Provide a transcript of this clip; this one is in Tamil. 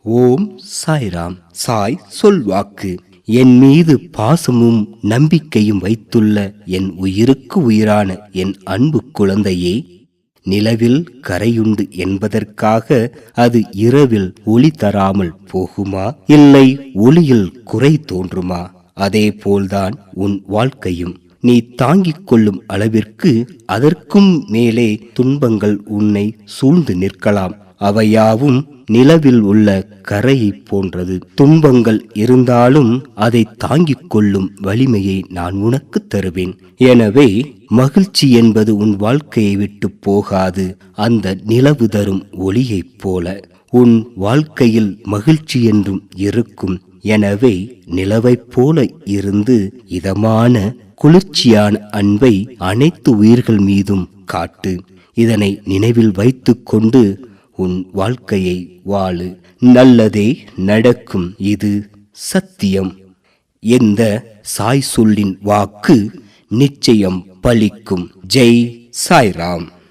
ஓம் சாய்ராம். சாய் சொல்வாக்கு. என் மீது பாசமும் நம்பிக்கையும் வைத்துள்ள என் உயிருக்கு உயிரான என் அன்பு குழந்தையே, நிலவில் கரையுண்டு என்பதற்காக அது இரவில் ஒளி தராமல் போகுமா? இல்லை ஒளியில் குறை தோன்றுமா? அதே போல்தான் உன் வாழ்க்கையும். நீ தாங்கிக் கொள்ளும் அளவிற்கு அதற்கும் மேலே துன்பங்கள் உன்னை சூழ்ந்து நிற்கலாம். அவையாவும் நிலவில் உள்ள கரையை போன்றது. துன்பங்கள் இருந்தாலும் அதை தாங்கிக் கொள்ளும் வலிமையை நான் உனக்கு தருவேன். எனவே மகிழ்ச்சி என்பது உன் வாழ்க்கையை விட்டு போகாது. அந்த நிலவு தரும் ஒளியைப் போல உன் வாழ்க்கையில் மகிழ்ச்சி என்றும் இருக்கும். எனவே நிலவைப் போல இருந்து இதமான குளிர்ச்சியான அன்பை அனைத்து உயிர்கள் மீதும் காட்டு. இதனை நினைவில் வைத்துக் கொண்டு உன் வாழ்க்கையை வாழு. நல்லதே நடக்கும். இது சத்தியம். எந்த சாய் சொல்லின் வாக்கு நிச்சயம் பலிக்கும். ஜெய் சாய்ராம்.